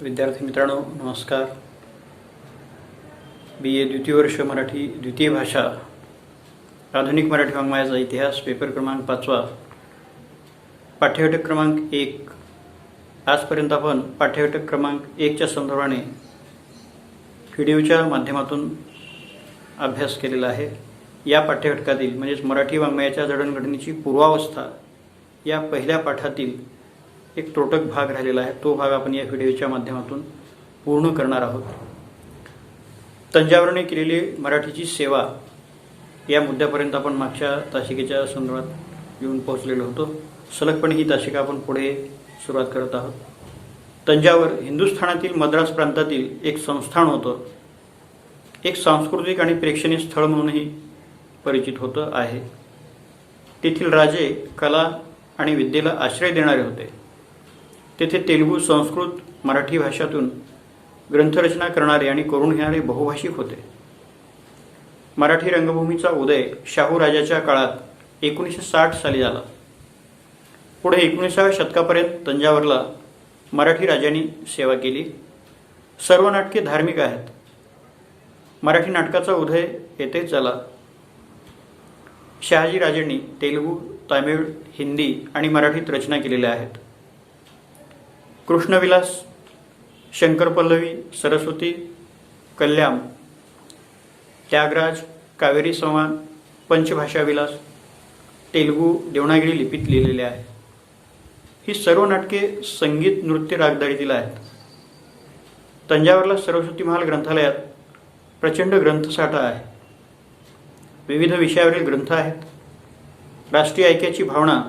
विद्यार्थी मित्रांनो नमस्कार. BA द्वितीय वर्ष मराठी द्वितीय भाषा आधुनिक मराठी वाङ्मयाचा इतिहास पेपर क्रमांक 5 पाठ्यघटक क्रमांक 1. आजपर्यंत आपण पाठ्यघटक क्रमांक 1 च्या संदर्भाने व्हिडिओच्या माध्यमातून अभ्यास केलेला आहे. या पाठ्यघटकातील म्हणजेच मराठी वाङ्मयाच्या जडणघडणीची पूर्वावस्था या पहिल्या पाठातील एक त्रोटक भाग राहिलेला आहे. तो भाग आपण या व्हिडिओच्या माध्यमातून पूर्ण करणार आहोत. तंजावरने केलेली मराठीची सेवा या मुद्द्यापर्यंत आपण मागच्या तासिकेच्या संदर्भात येऊन पोहोचलेलो होतो. सलगपणे ही तासिका आपण पुढे सुरुवात करत आहोत. तंजावर हिंदुस्थानातील मद्रास प्रांतातील एक संस्थान होतं. एक सांस्कृतिक आणि प्रेक्षणीय स्थळ म्हणूनही परिचित होतं आहे. तेथील राजे कला आणि विद्येला आश्रय देणारे होते. तेथे तेलुगू, संस्कृत, मराठी भाषातून ग्रंथरचना करणारे आणि करून घेणारे बहुभाषिक होते. मराठी रंगभूमीचा उदय शाहू राजाच्या काळात 1960 साली झाला. पुढे 19व्या शतकापर्यंत तंजावरला मराठी राजांनी सेवा केली. सर्व नाटके धार्मिक आहेत. मराठी नाटकाचा उदय येथेच झाला. शहाजी राजांनी तेलुगू, तामिळ, हिंदी आणि मराठीत रचना केलेल्या आहेत. कृष्णविलास, शंकर पल्लवी, सरस्वती, कल्याम, त्यागराज, कावेरी संवाद, पंचभाषा विलास तेलुगू देवनागरी लिपीत लिहिलेले आहे. ही सर्व नाटके संगीत नृत्य रागदारीतील आहेत. तंजावरला सरस्वती महाल ग्रंथालयात प्रचंड ग्रंथसाठा आहे. विविध विषयावरील ग्रंथ आहेत. राष्ट्रीय ऐक्याची भावना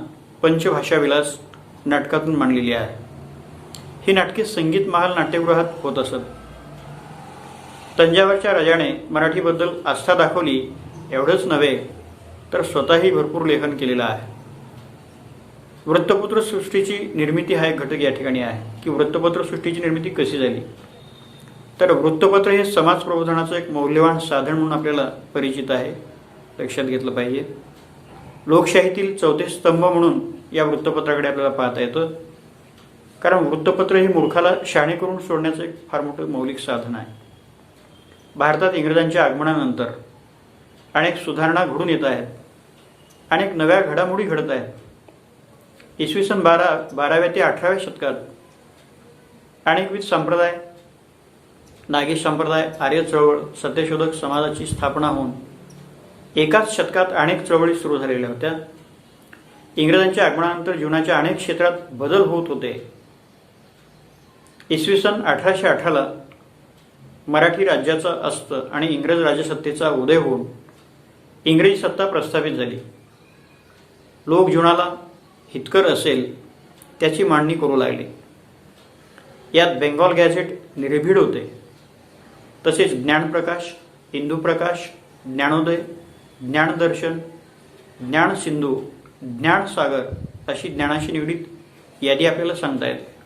पंचभाषा विलास नाटकातून मांडलेली आहे. ही नाटके संगीत महाल नाट्यगृहात होत असत. तंजावरच्या राजाने मराठीबद्दल आस्था दाखवली एवढंच नव्हे तर स्वतःही भरपूर लेखन केलेलं आहे. वृत्तपत्र सृष्टीची निर्मिती हा एक घटक या ठिकाणी आहे की वृत्तपत्र सृष्टीची निर्मिती कशी झाली. तर वृत्तपत्र हे समाज प्रबोधनाचं एक मौल्यवान साधन म्हणून आपल्याला परिचित आहे, लक्षात घेतलं पाहिजे. लोकशाहीतील चौथे स्तंभ म्हणून या वृत्तपत्राकडे आपल्याला पाहता येतं. कारण वृत्तपत्र हे मूर्खाला शहाणे करून सोडण्याचं एक फार मोठं मौलिक साधन आहे. भारतात इंग्रजांच्या आगमनानंतर अनेक सुधारणा घडून येत आहेत. अनेक नव्या घडामोडी घडत आहेत. इसवी सन 12व्या ते 18व्या शतकात अनेकविध संप्रदाय, नागेश संप्रदाय, आर्य चळवळ, सत्यशोधक समाजाची स्थापना होऊन एकाच शतकात अनेक चळवळी सुरू झालेल्या होत्या. इंग्रजांच्या आगमनानंतर जीवनाच्या अनेक क्षेत्रात बदल होत होते. इसवी सन 1818ला मराठी राज्याचा अस्त आणि इंग्रज राजसत्तेचा उदय होऊन इंग्रजी सत्ता प्रस्थापित झाली. लोक जीवनाला हितकर असेल त्याची मांडणी करू लागले. यात बेंगॉल गॅझेट निर्भीड होते. तसेच ज्ञानप्रकाश, इंदुप्रकाश, ज्ञानोदय, ज्ञानदर्शन, ज्ञानसिंधू, ज्ञानसागर अशी ज्ञानाशी निगडीत यादी आपल्याला सांगता येते.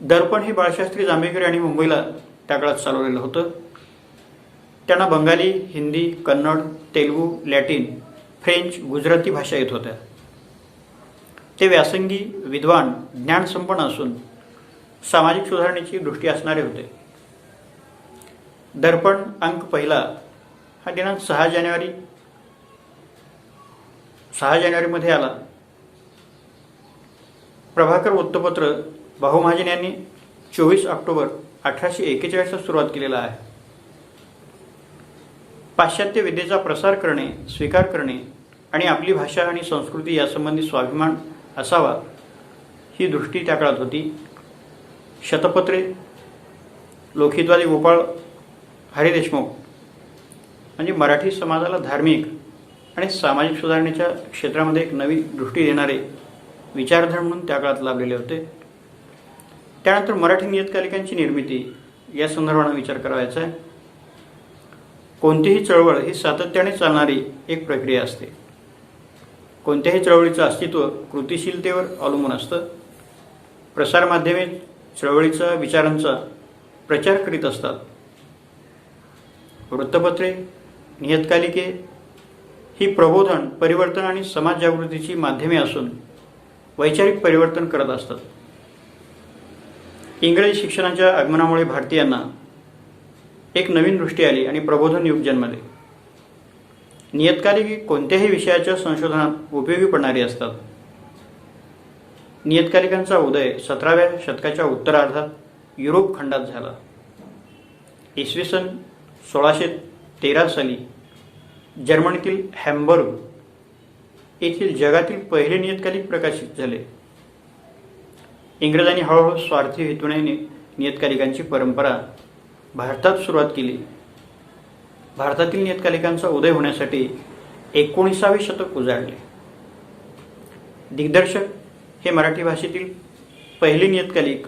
दर्पण हे बाळशास्त्री जांभेकर यांनी मुंबईला त्या काळात चालवलेलं होतं. त्यांना बंगाली, हिंदी, कन्नड, तेलुगू, लॅटिन, फ्रेंच, गुजराती भाषा येत होत्या. ते व्यासंगी, विद्वान, ज्ञानसंपन्न असून सामाजिक सुधारणेची दृष्टी असणारे होते. दर्पण अंक पहिला हा दिनांक 6 जानेवारीमध्ये आला. प्रभाकर वृत्तपत्र भाऊ महाजन यांनी 24 ऑक्टोबर 1841ला सुरुवात केलेला आहे. पाश्चात्य विद्येचा प्रसार करणे, स्वीकार करणे आणि आपली भाषा आणि संस्कृती यासंबंधी स्वाभिमान असावा ही दृष्टी त्या काळात होती. शतपत्रे, लोकहितवादी गोपाळ हरी देशमुख म्हणजे मराठी समाजाला धार्मिक आणि सामाजिक सुधारणेच्या क्षेत्रामध्ये एक नवी दृष्टी देणारे विचारधर म्हणून त्या काळात लाभलेले होते. त्यानंतर मराठी नियतकालिकांची निर्मिती या संदर्भाने विचार करायचा आहे. कोणतीही चळवळ ही सातत्याने चालणारी एक प्रक्रिया असते. कोणत्याही चळवळीचं अस्तित्व कृतिशीलतेवर अवलंबून असतं. प्रसारमाध्यमे चळवळीचा, विचारांचा प्रचार करीत असतात. वृत्तपत्रे, नियतकालिके ही प्रबोधन, परिवर्तन आणि समाज जागृतीची माध्यमे असून वैचारिक परिवर्तन करत असतात. इंग्रजी शिक्षणाच्या आगमनामुळे भारतीयांना एक नवीन दृष्टी आली आणि प्रबोधन युग जन्मले. नियतकालिके कोणत्याही विषयाच्या संशोधनात उपयोगी पडणारी असतात. नियतकालिकांचा उदय 17व्या शतकाच्या उत्तरार्धात युरोप खंडात झाला. इसवी सन 1613 साली जर्मनीतील हॅम्बर्ग येथील जगातील पहिले नियतकालिक प्रकाशित झाले. इंग्रजांनी हळूहळू स्वार्थी हेतूने नियतकालिकांची परंपरा भारतात सुरुवात केली. भारतातील नियतकालिकांचा उदय होण्यासाठी 19वे शतक उजाडले. दिग्दर्शक हे मराठी भाषेतील पहिले नियतकालिक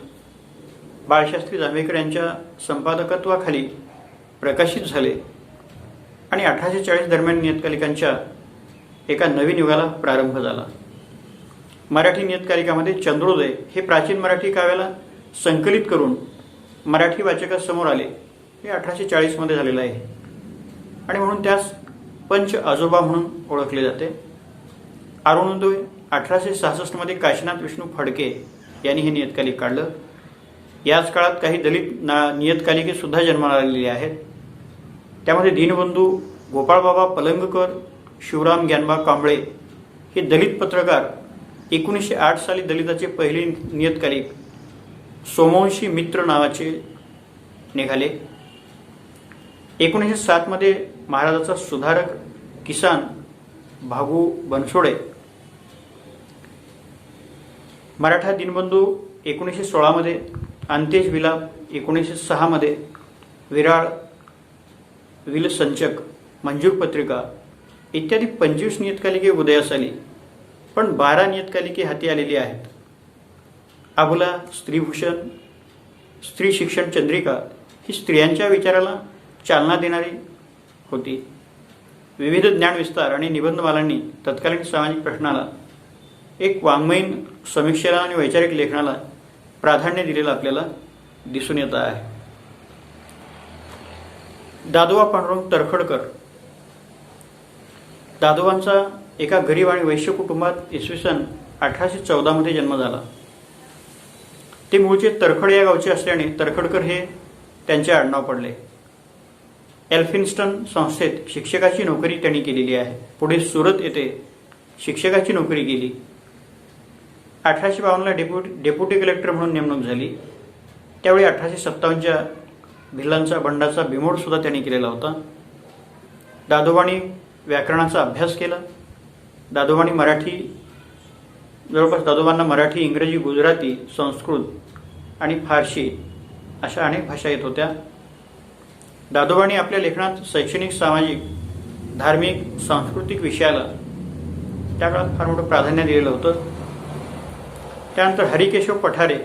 बाळशास्त्री जांभेकर यांच्या संपादकत्वाखाली प्रकाशित झाले आणि 1840 दरम्यान नियतकालिकांच्या एका नवीन युगाला प्रारंभ झाला. मराठी नियतकालिकामध्ये चंद्रोदय हे प्राचीन मराठी काव्याला संकलित करून मराठी वाचकासमोर आले. हे 1840 मध्ये झालेलं आहे आणि म्हणून त्यास पंच आजोबा म्हणून ओळखले जाते. अरुणोदय 1866 मध्ये काशीनाथ विष्णू फडके यांनी हे नियतकालिक काढलं. याच काळात काही दलित नियतकालिके सुद्धा जन्माला आलेली आहेत. त्यामध्ये दीनबंधू गोपाळबाबा पलंगकर, शिवराम ग्यानबा कांबळे हे दलित पत्रकार 1908 साली दलिताचे पहिले नियतकालिक सोमवंशी मित्र नावाचे निघाले. 1907 मध्ये महाराजाचा सुधारक किसान भागू बनसोडे, मराठा दीनबंधू 1916 मध्ये, अंतेज विलाप 1906 मध्ये, विराळ, विलसंचक, मंजूर पत्रिका इत्यादी 25 नियतकालिके उदयास आली. पण 12 नियतकालिके हाती आलेली आहेत. अबला, स्त्रीभूषण, स्त्री शिक्षण चंद्रिका ही स्त्रियांच्या विचाराला चालना देणारी होती. विविध ज्ञानविस्तार आणि निबंधमालांनी तत्कालीन सामाजिक प्रश्नाला एक वाङ्मयीन समीक्षेला आणि वैचारिक लेखनाला प्राधान्य दिलेलं आपल्याला दिसून येत आहे. दादोबा पांडुरंग तरखडकर, दादोबांचा एका गरीब आणि वैश्य कुटुंबात इसवी सन 1814 मध्ये जन्म झाला. ते मूळचे तरखड या गावचे असल्याने तरखडकर हे त्यांचे आडनाव पडले. एल्फिन्स्टन संस्थेत शिक्षकाची नोकरी त्यांनी केलेली आहे. पुढे सुरत येथे शिक्षकाची नोकरी केली. 1852ला डेप्युटी कलेक्टर म्हणून नेमणूक झाली. त्यावेळी 1857च्या भिल्लांचा बंडाचा बिमोड सुद्धा त्यांनी केलेला होता. दादोबांनी व्याकरणाचा अभ्यास केला. दादोबांना मराठी, इंग्रजी, गुजराती, संस्कृत आणि फारसी अशा अनेक भाषा येत होत्या. दादोबांनी आपल्या लेखनात शैक्षणिक, सामाजिक, धार्मिक, सांस्कृतिक विषयाला त्या काळात फार मोठं प्राधान्य दिलेलं होतं. त्यानंतर हरिकेशव पठारे,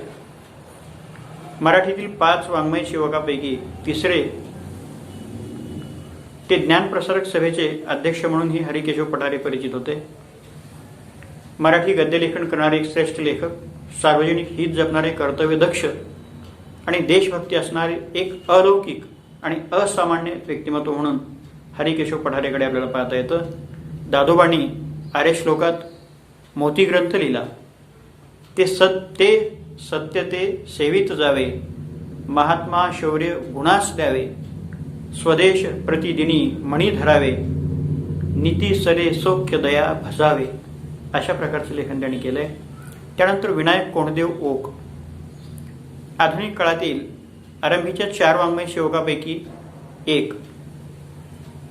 मराठीतील 5 वाङ्मय सेवकापैकी तिसरे, ते ज्ञानप्रसारक सभेचे अध्यक्ष म्हणूनही हरिकेशव पठारे परिचित होते. मराठी गद्यलेखन करणारे एक श्रेष्ठ लेखक, सार्वजनिक हित जपणारे, कर्तव्यदक्ष आणि देशभक्ती असणारे एक अलौकिक आणि असामान्य व्यक्तिमत्व म्हणून हरिकेशव पठारेकडे आपल्याला पाहता येतं. दादोबांनी आर्य श्लोकात मोती ग्रंथ लिहिला. ते सत्य ते सेवित जावे, महात्मा शौर्य गुणास द्यावे, स्वदेश प्रतिदिनी मणी धरावे, नीती सरे सौख्य दया भजावे, अशा प्रकारचं लेखन त्यांनी केलंय. त्यानंतर विनायक कोंडदेव ओक, आधुनिक काळातील आरंभीच्या 4 वाङ्मय सेवकापैकी एक.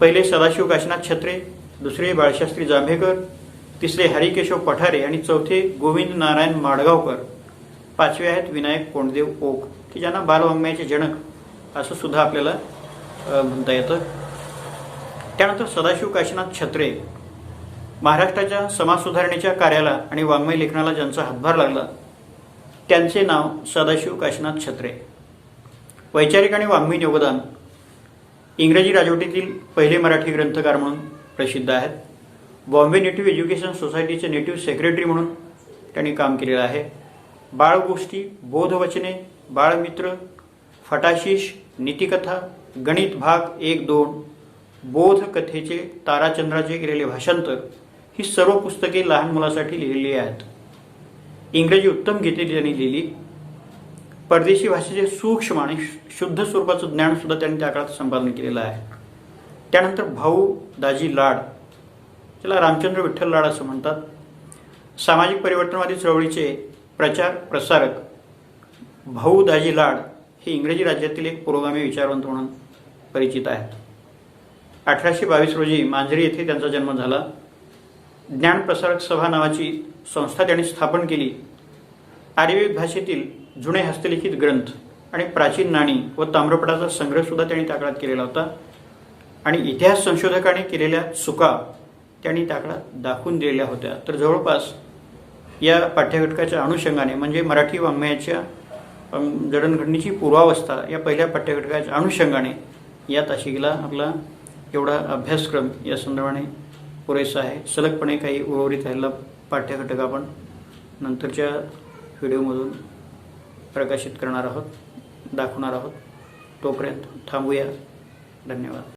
पहिले सदाशिव काशीनाथ छत्रे, दुसरे बाळशास्त्री जांभेकर, तिसरे हरिकेशव पठारे आणि चौथे गोविंद नारायण माडगावकर. 5वे आहेत विनायक कोंडदेव ओक, की ज्यांना बालवाङ्मयाचे जनक असं सुद्धा आपल्याला म्हणता येतं. त्यानंतर सदाशिव काशीनाथ छत्रे, महाराष्ट्राच्या समाज सुधारणेच्या कार्याला आणि वाङ्मय लेखनाला ज्यांचा हातभार लागला त्यांचे नाव सदाशिव काशीनाथ छत्रे. वैचारिक आणि वाङ्मयीन योगदान, इंग्रजी राजवटीतील पहिले मराठी ग्रंथकार म्हणून प्रसिद्ध आहेत. बॉम्बे नेटिव्ह एज्युकेशन सोसायटीचे नेटिव्ह सेक्रेटरी म्हणून त्यांनी काम केलेलं आहे. बाळगोष्टी, बोधवचने, बाळमित्र, फटाशीश, नीतिकथा, गणित भाग 1-2, बोधकथेचे ताराचंद्राचे केलेले भाषांतर ही सर्व पुस्तके लहान मुलासाठी लिहिलेली आहेत. इंग्रजी उत्तम गीते त्यांनी लिहिली. परदेशी भाषेचे सूक्ष्म आणि शुद्ध स्वरूपाचं ज्ञान सुद्धा त्यांनी त्या काळात संपादन केलेलं आहे. त्यानंतर भाऊ दाजी लाड, ज्याला रामचंद्र विठ्ठल लाड असं म्हणतात, सामाजिक परिवर्तनवादी चळवळीचे प्रचार प्रसारक भाऊ दाजी लाड हे इंग्रजी राज्यातील एक पुरोगामी विचारवंत म्हणून परिचित आहेत. 1822 रोजी मांजरी येथे त्यांचा जन्म झाला. ज्ञानप्रसारक सभा नावाची संस्था त्यांनी स्थापन केली. आर्यवेद भाषेतील जुने हस्तलिखित ग्रंथ आणि प्राचीन नाणी व ताम्रपटाचा संग्रह सुद्धा त्यांनी त्या काळात केलेला होता. आणि इतिहास संशोधकांनी केलेल्या चुका त्यांनी त्या काळात दाखवून दिलेल्या होत्या. तर जवळपास या पाठ्यघटकाच्या अनुषंगाने म्हणजे मराठी वाङ्मयाच्या जडणघडणीची पूर्वावस्था या पहिल्या पाठ्यघटकाच्या अनुषंगाने या तासिकेला आपला एवढा अभ्यासक्रम या संदर्भाने पुरेसा आहे. सलगपणे काही उर्वरित राहिलेला पाठ्यघटक आपण नंतरच्या व्हिडिओमधून प्रकाशित करणार आहोत, दाखवणार आहोत. तोपर्यंत थांबूया. धन्यवाद.